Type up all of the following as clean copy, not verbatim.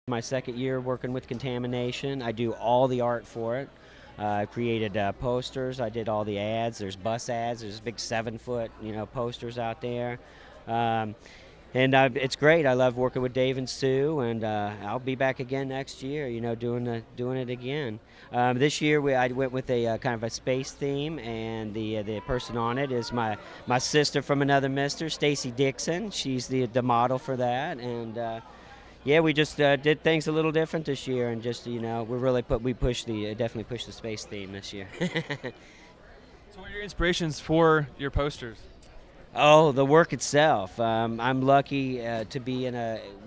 My second year working with Contamination. I do all the art for it. I created posters. I did all the ads. There's bus ads. There's big 7-foot, posters out there. And it's great. I love working with Dave and Sue, and I'll be back again next year, doing it again. This year I went with a kind of a space theme, and the person on it is my sister from another mister, Stacy Dixon. She's the model for that, and yeah, we just did things a little different this year, and just we definitely pushed the space theme this year. So, what are your inspirations for your posters? Oh, the work itself. I'm lucky to be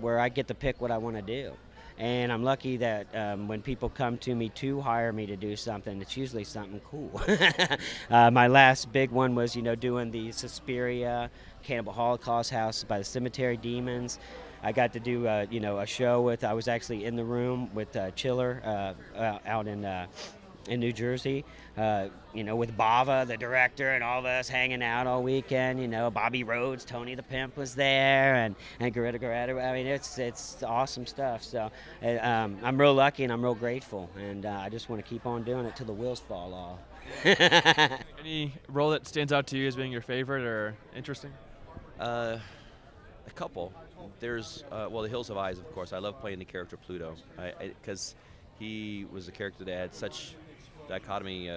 where I get to pick what I want to do. And I'm lucky that when people come to me to hire me to do something, it's usually something cool. My last big one was, doing the Suspiria Cannibal Holocaust House by the Cemetery Demons. I got to do, a show I was actually in the room with Chiller out in New Jersey, with Bava, the director, and all of us hanging out all weekend. Bobby Rhodes, Tony the Pimp was there, and Greta. I mean, it's awesome stuff. So I'm real lucky and I'm real grateful, and I just want to keep on doing it till the wheels fall off. Any role that stands out to you as being your favorite or interesting? A couple. There's The Hills of Eyes, of course. I love playing the character Pluto, because he was a character that had such dichotomy,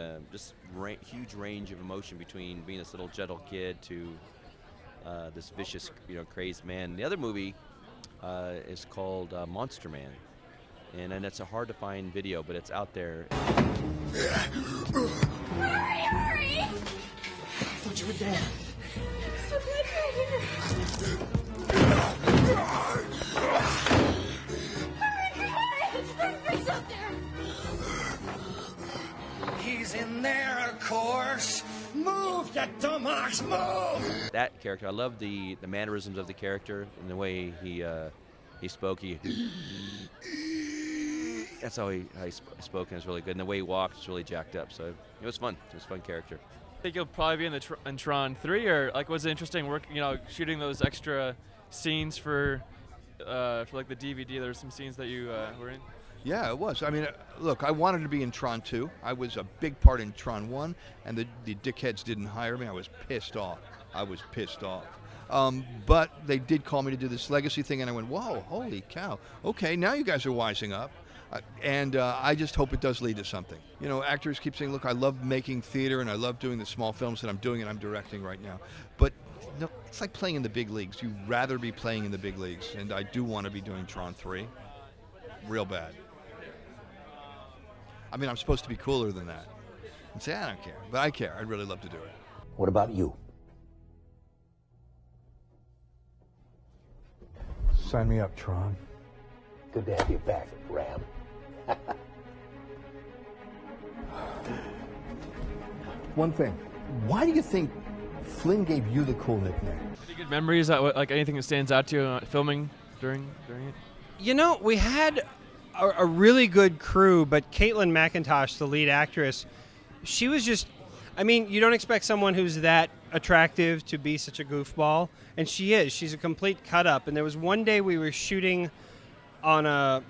huge range of emotion between being this little gentle kid to this vicious, crazed man. The other movie is called Monster Man, and it's a hard to find video, but it's out there. Hurry! I thought you were dead. So Hurry! Up there! He's in there, of course. Move, you dumbass, move! That character, I love the mannerisms of the character and the way he spoke. That's how he spoke, and it's really good. And the way he walked is really jacked up. So it was fun. It was a fun character. I think you'll probably be in Tron 3, or was it interesting work? Shooting those extra scenes for like the DVD. There were some scenes that you were in. Yeah, it was. I mean, look, I wanted to be in Tron 2. I was a big part in Tron 1, and the dickheads didn't hire me. I was pissed off. But they did call me to do this legacy thing, and I went, whoa, holy cow. Okay, now you guys are wising up. And I just hope it does lead to something. Actors keep saying, look, I love making theater, and I love doing the small films that I'm doing, and I'm directing right now. But it's like playing in the big leagues. You'd rather be playing in the big leagues, and I do want to be doing Tron 3 real bad. I mean, I'm supposed to be cooler than that and say, I don't care, but I care. I'd really love to do it. What about you? Sign me up, Tron. Good to have you back, Ram. One thing. Why do you think Flynn gave you the cool nickname? Any good memories, like anything that stands out to you filming during it? We had a really good crew, but Caitlin McIntosh, the lead actress, she was just, you don't expect someone who's that attractive to be such a goofball, and she is. She's a complete cut-up. And there was one day we were shooting in a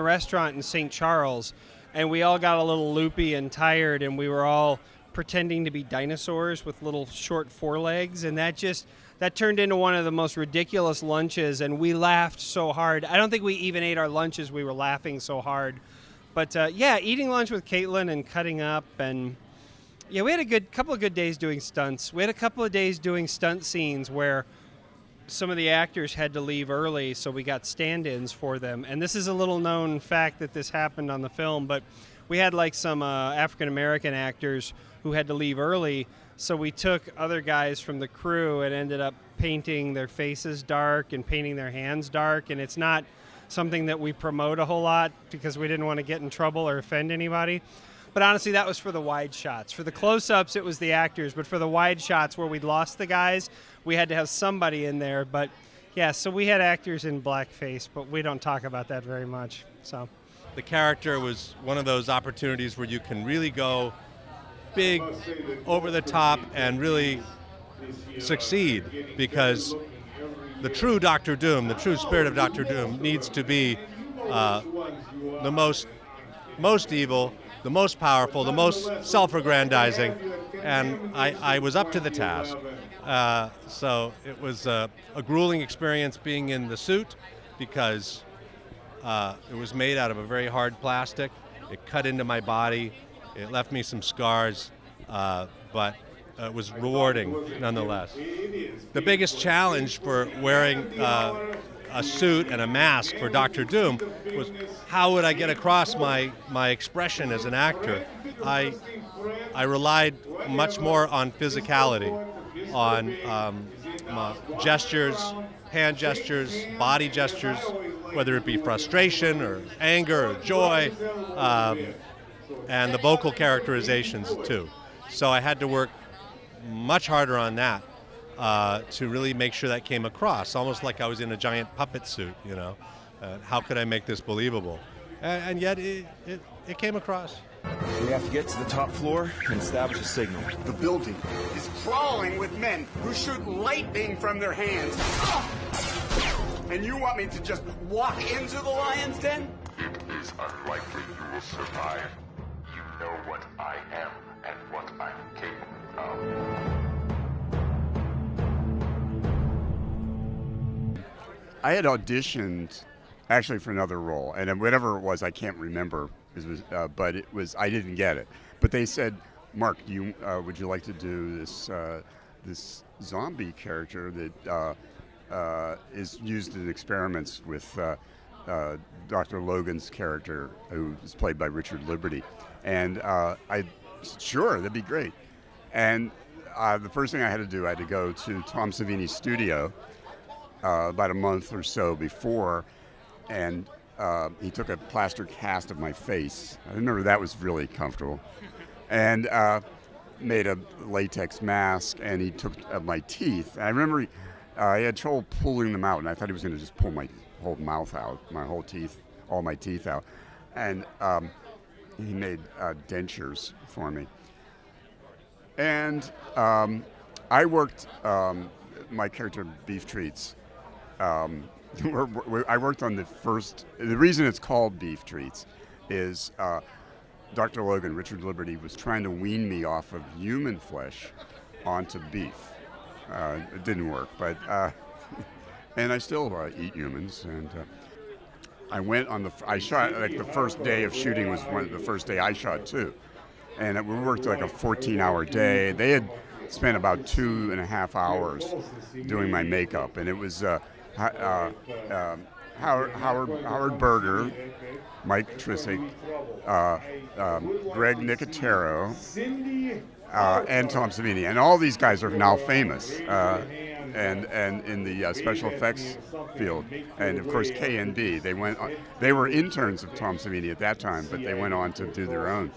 restaurant in St. Charles, and we all got a little loopy and tired, and we were all pretending to be dinosaurs with little short forelegs, and that turned into one of the most ridiculous lunches, and we laughed so hard. I don't think we even ate our lunches. We were laughing so hard. But eating lunch with Caitlin and cutting up, and we had a couple of good days doing stunts. We had a couple of days doing stunt scenes where some of the actors had to leave early, so we got stand-ins for them. And this is a little known fact that this happened on the film, but we had some African-American actors who had to leave early, so we took other guys from the crew and ended up painting their faces dark and painting their hands dark, and it's not something that we promote a whole lot because we didn't want to get in trouble or offend anybody. But honestly, that was for the wide shots. For the close-ups, it was the actors, but for the wide shots where we'd lost the guys, we had to have somebody in there. But yeah, so we had actors in blackface, but we don't talk about that very much. So the character was one of those opportunities where you can really go big, over the top, and really succeed, because the true Doctor Doom, the true spirit of Doctor Doom, needs to be the most evil, the most powerful, the most self-aggrandizing, and I was up to the task. So it was a grueling experience being in the suit because it was made out of a very hard plastic. It cut into my body. It left me some scars, but it was rewarding nonetheless. The biggest challenge for wearing a suit and a mask for Dr. Doom was how would I get across my expression as an actor. I relied much more on physicality, on my gestures, hand gestures, body gestures, whether it be frustration or anger or joy, and the vocal characterizations too. So I had to work much harder on that to really make sure that came across, almost like I was in a giant puppet suit, you know. How could I make this believable? And yet it came across. We have to get to the top floor and establish a signal. The building is crawling with men who shoot lightning from their hands. And you want me to just walk into the lion's den? It is unlikely you will survive. You know what I am and what I'm capable of. I had auditioned actually for another role, and whatever it was, I can't remember. But it was I didn't get it. But they said, "Mark, would you like to do this zombie character that is used in experiments with Dr. Logan's character, who is played by Richard Liberty?" And I said, "Sure, that'd be great." And the first thing I had to do, I had to go to Tom Savini's studio about a month or so before, and he took a plaster cast of my face. I remember that was really comfortable. And made a latex mask, and he took my teeth. And I remember he had trouble pulling them out, and I thought he was going to just pull my whole mouth out, all my teeth out. And he made dentures for me. And I worked my character, Beef Treats. I worked on the reason it's called Beef Treats is Dr. Logan, Richard Liberty, was trying to wean me off of human flesh onto beef. It didn't work, but, and I still eat humans. And I shot, like the first day of shooting was the first day I shot too. And we worked like a 14-hour day. They had spent about 2.5 hours doing my makeup, and it was, Howard Berger, Mike Trisick, Greg Nicotero, and Tom Savini, and all these guys are now famous, and in the special effects field, and of course K&B. They were interns of Tom Savini at that time, but they went on to do their own.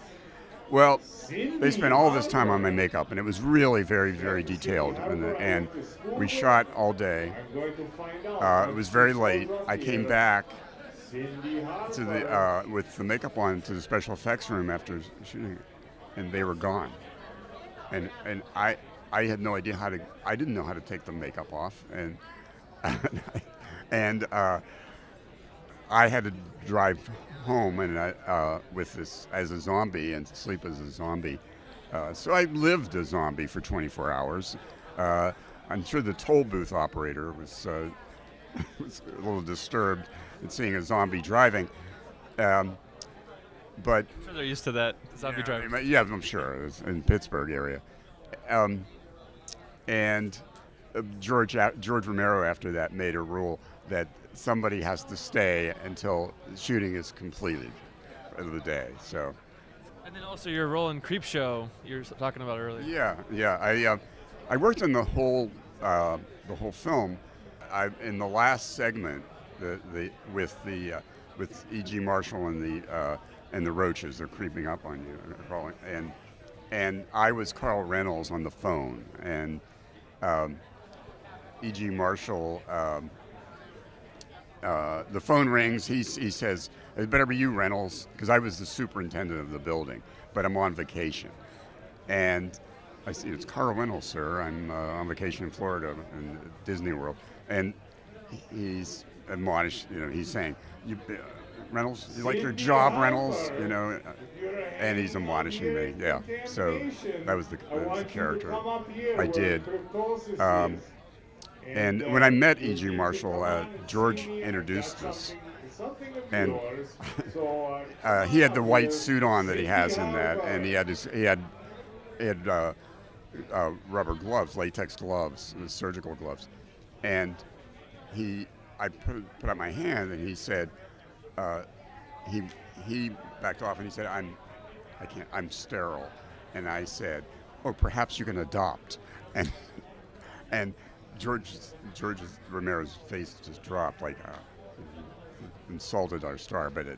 Well, they spent all this time on my makeup, and it was really very, very detailed. And we shot all day. It was very late. I came back to with the makeup on to the special effects room after shooting, and they were gone. And I had no idea I didn't know how to take the makeup off, and I had to drive home and with this as a zombie and sleep as a zombie. So I lived a zombie for 24 hours. I'm sure the toll booth operator was a little disturbed at seeing a zombie driving. But I'm sure they're used to that, zombie driving. Yeah, I'm sure. It's in Pittsburgh area. And George Romero after that made a rule that somebody has to stay until shooting is completed of the day. So. And then also your role in Creepshow you were talking about earlier. Yeah. I worked on the whole film. In the last segment, with E.G. Marshall and the roaches, they're creeping up on you, and I was Carl Reynolds on the phone, and E.G. Marshall. The phone rings. He says, "It better be you, Reynolds," because I was the superintendent of the building, but I'm on vacation. And I said, "It's Carl Reynolds, sir. I'm on vacation in Florida in Disney World." And he's admonished. He's saying, rentals? You like your job rentals? You know, and he's admonishing me. Yeah. So that was the character I did. And when I met E.G. Marshall, George introduced us, and he had the white suit on that he has in that, and he had rubber gloves, latex gloves, surgical gloves, and I put out my hand, and he said, he backed off, and he said, I'm sterile, and I said, oh, perhaps you can adopt, and George Romero's face just dropped, like insulted our star, but it.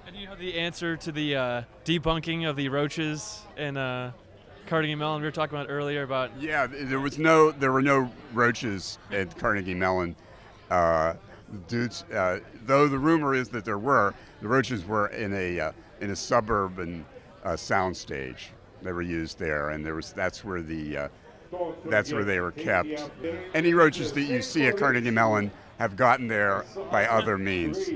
And you have the answer to the debunking of the roaches and Carnegie Mellon we were talking about earlier about. Yeah, there were no roaches at Carnegie Mellon. Dudes, though the rumor is that the roaches were in a suburban soundstage. They were used there, and that's where they were kept. Any roaches that you see at Carnegie Mellon have gotten there by other means.